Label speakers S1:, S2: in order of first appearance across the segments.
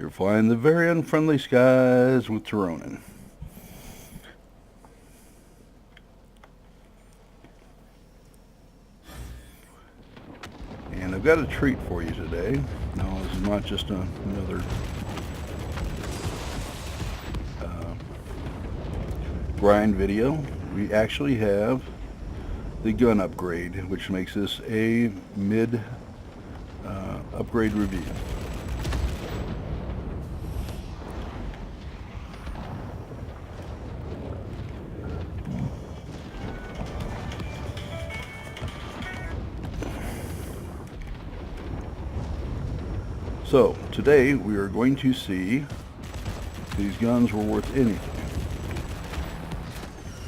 S1: You're flying the very unfriendly skies with Tironan. And I've got a treat for you today. No, this is not just another grind video. We actually have the gun upgrade, which makes this a mid upgrade review. So today we are going to see if these guns were worth anything.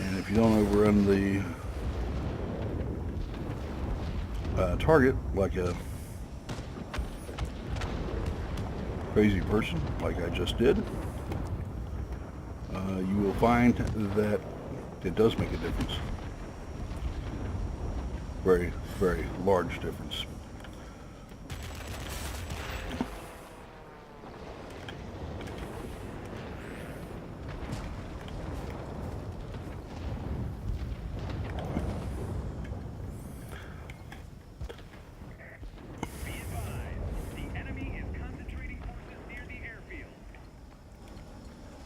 S1: And if you don't overrun the target like a crazy person, like I just did, you will find that it does make a difference. Very, very large difference.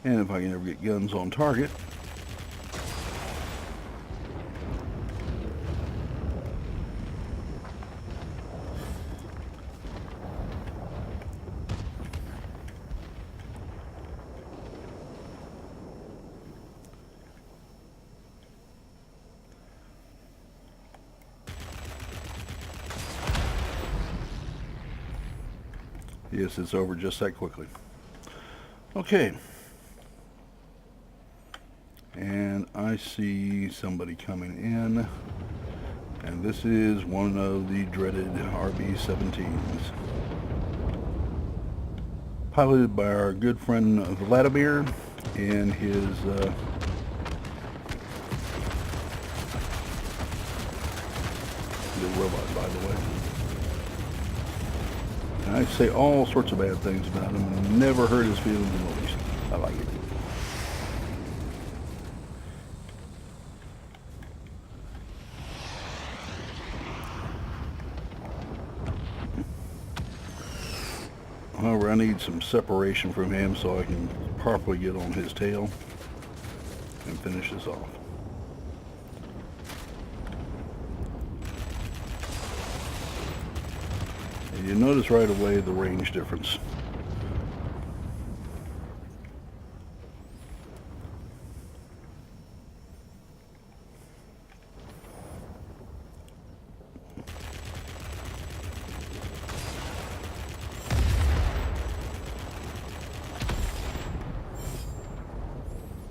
S1: And if I can ever get guns on target. Yes, it's over just that quickly. Okay. And I see somebody coming in, and this is one of the dreaded RB-17s, piloted by our good friend Vladimir in his the robot, by the way. And I say all sorts of bad things about him, and never hurt his feelings in the least. I like it. However, I need some separation from him so I can properly get on his tail and finish this off. And you notice right away the range difference.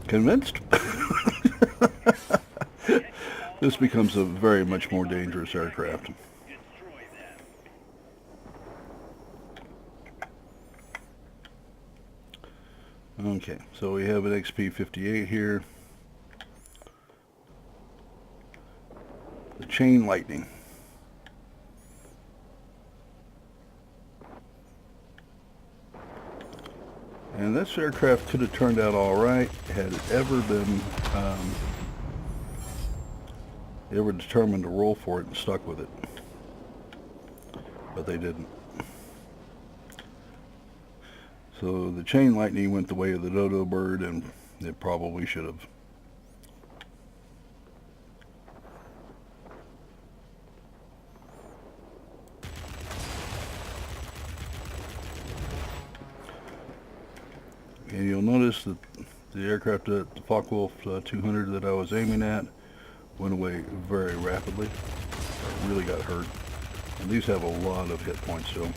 S1: Convinced? This becomes a very much more dangerous aircraft. Okay, so we have an XP-58 here. The Chain Lightning. And this aircraft could have turned out all right had it ever been ever determined to roll for it and stuck with it. But they didn't. So the Chain Lightning went the way of the dodo bird, and it probably should have. And you'll notice that the aircraft, the Focke-Wulf 200 that I was aiming at, went away very rapidly. I really got hurt. And these have a lot of hit points to them.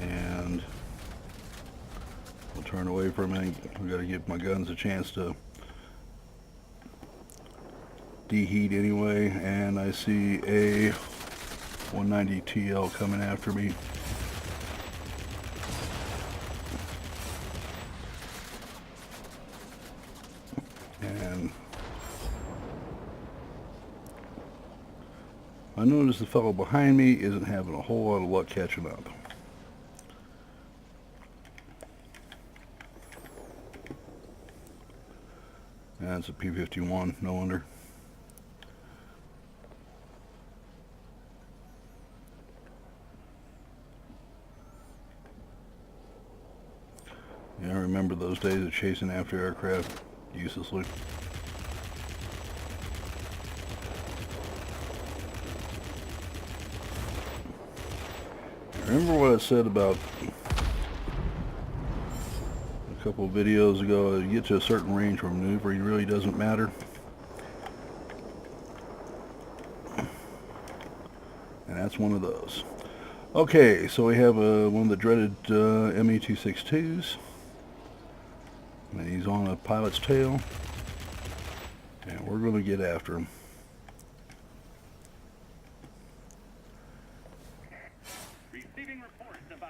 S1: And I'll turn away for a minute. I've got to give my guns a chance to deheat anyway, and I see a 190 TL coming after me. And I notice the fellow behind me isn't having a whole lot of luck catching up. That's a P-51, no wonder. Yeah, I remember those days of chasing after aircraft uselessly. Remember what I said about a couple of videos ago? You get to a certain range where maneuvering really doesn't matter. And that's one of those. Okay, so we have one of the dreaded ME-262s. And he's on a pilot's tail. And we're going to get after him.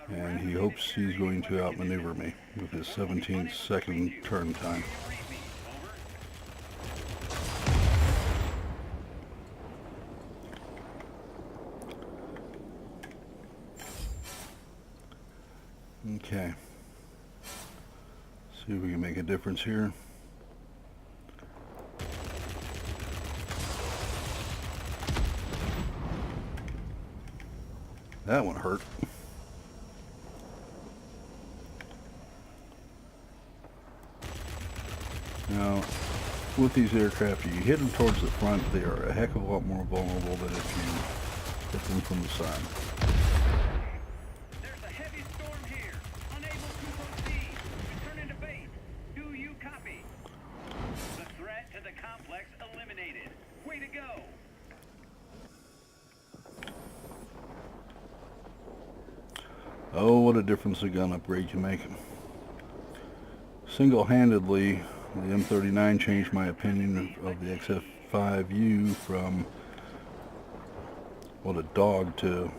S1: And he hopes he's going to outmaneuver me with his 17-second turn time. Okay. See if we can make a difference here. That one hurt. Now, with these aircraft, if you hit them towards the front, they are a heck of a lot more vulnerable than if you hit them from the side.
S2: There's a heavy storm here. Unable to proceed. Return into base. Do you copy? The threat to the complex eliminated. Way to go.
S1: Oh, what a difference a gun upgrade can make. Single-handedly, the M39 changed my opinion of the XF5U from what a dog to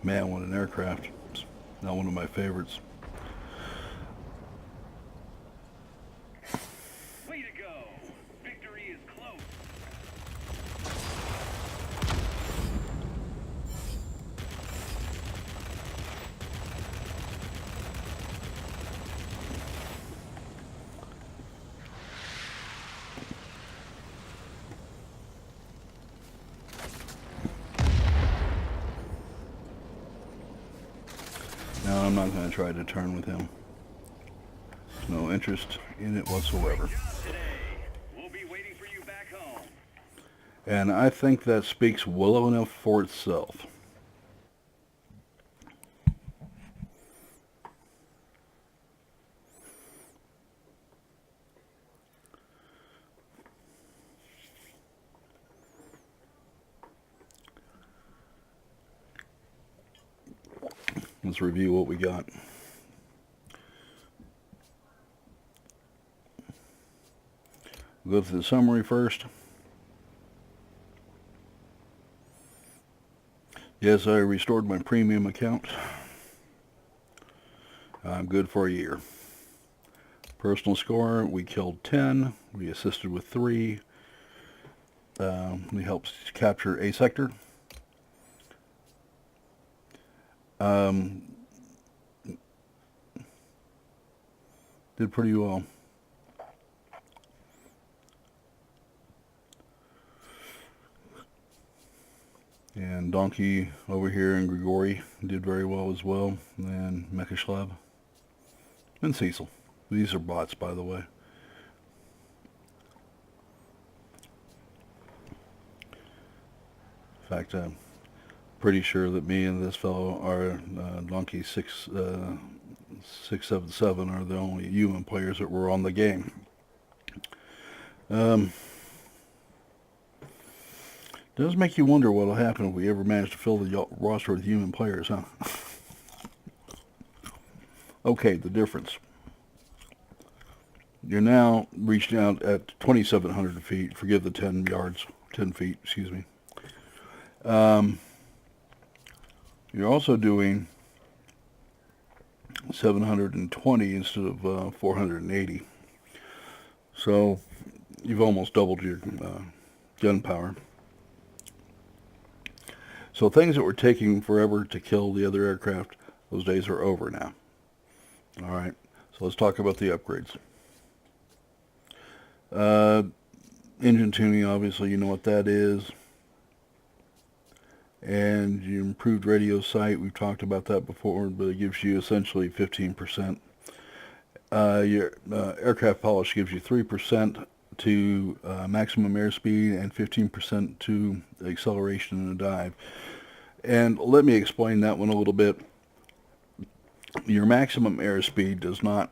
S1: man, what an aircraft. It's not one of my favorites.
S2: Way to go. Victory is close.
S1: Now, I'm not going to try to turn with him. There's no interest in it whatsoever.
S2: We'll be waiting for you back home.
S1: And I think that speaks well enough for itself. Let's review what we got. We'll go through the summary first. Yes, I restored my premium account. I'm good for a year. Personal score, we killed 10. We assisted with 3. We helped capture a sector. Did pretty well. And Donkey over here and Grigori did very well as well. And Mekashlav. And Cecil. These are bots, by the way. In fact, I'm pretty sure that me and this fellow are Donkey 677 are the only human players that were on the game. Does make you wonder what will happen if we ever manage to fill the roster with human players, huh? Okay, the difference. You're now reached out at 2,700 feet. Forgive the 10 feet, excuse me. You're also doing 720 instead of 480. So you've almost doubled your gun power. So things that were taking forever to kill the other aircraft, those days are over now. All right, so let's talk about the upgrades. Engine tuning, obviously, you know what that is. And your improved radio sight, we've talked about that before, but it gives you essentially 15%. Your aircraft polish gives you 3% to maximum airspeed and 15% to acceleration in a dive. And let me explain that one a little bit. Your maximum airspeed does not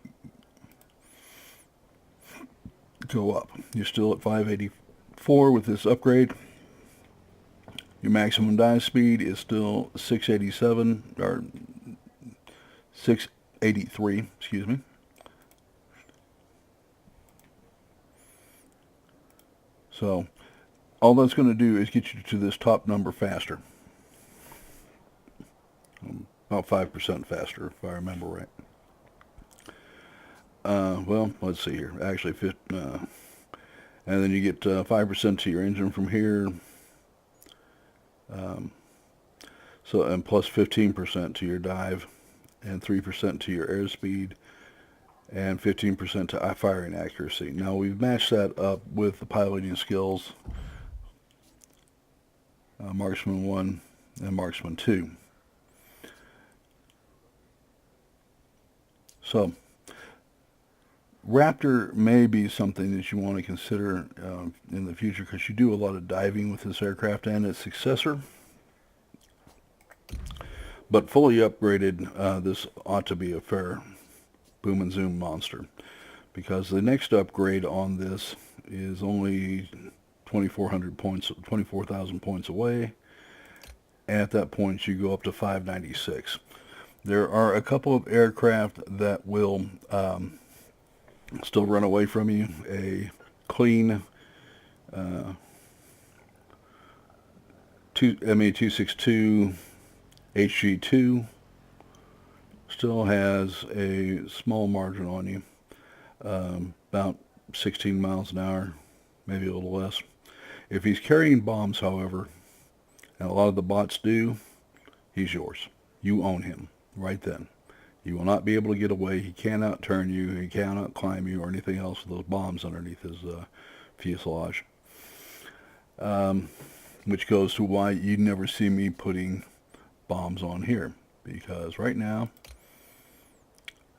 S1: go up. You're still at 584 with this upgrade. Your maximum dive speed is still 687 or 683, excuse me. So all that's going to do is get you to this top number faster. About 5% faster, if I remember right. Well, let's see here. Actually, and then you get 5% to your engine from here. So, and plus 15% to your dive, and 3% to your airspeed, and 15% to firing accuracy. Now we've matched that up with the piloting skills, Marksman 1 and Marksman 2. So Raptor may be something that you want to consider in the future, because you do a lot of diving with this aircraft and its successor. But fully upgraded, this ought to be a fair boom and zoom monster, because the next upgrade on this is only 2,400 points, 24,000 points away. And at that point, you go up to 596. There are a couple of aircraft that will still run away from you. A clean ME-262 HG2 still has a small margin on you, about 16 miles an hour, maybe a little less. If he's carrying bombs, however, and a lot of the bots do, he's yours. You own him right then. You will not be able to get away. He cannot turn you. He cannot climb you or anything else with those bombs underneath his fuselage. Which goes to why you never see me putting bombs on here, because right now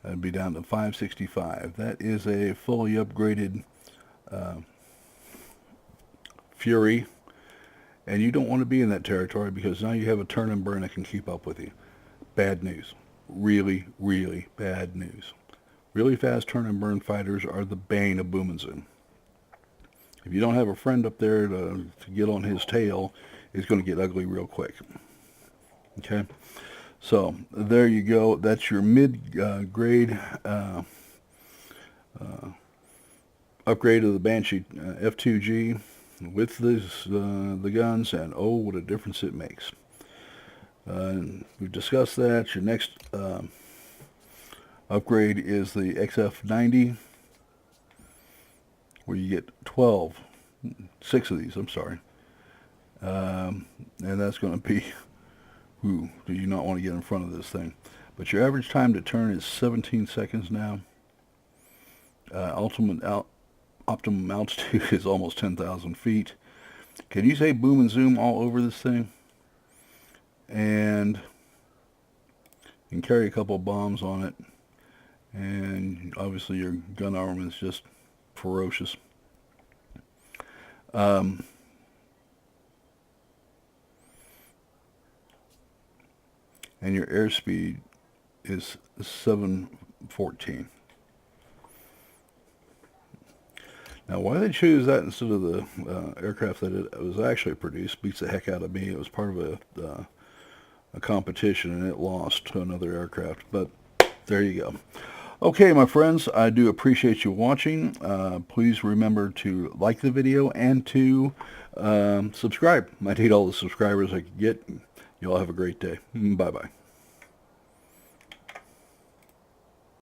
S1: I'd be down to 565. That is a fully upgraded Fury, and you don't want to be in that territory, because now you have a turn and burn that can keep up with you. Bad news. Really, really bad news. Really fast turn and burn fighters are the bane of boom and zoom. If you don't have a friend up there to get on his tail, it's going to get ugly real quick. Okay, so there you go. That's your mid-grade upgrade of the Banshee F2G with the guns, and oh, what a difference it makes. We've discussed that. Your next upgrade is the XF90, where you get 6 of these, I'm sorry. And that's going to be, do you not want to get in front of this thing? But your average time to turn is 17 seconds now. Optimum altitude is almost 10,000 feet. Can you say boom and zoom all over this thing? And you can carry a couple bombs on it, and obviously your gun armament is just ferocious. And your airspeed is 714. Now, why they choose that instead of the aircraft that it was actually produced beats the heck out of me. It was part of a competition, and it lost to another aircraft, but there you go. Okay, my friends, I do appreciate you watching. Please remember to like the video and to subscribe. I need all the subscribers I can get. You all have a great day. Bye-bye.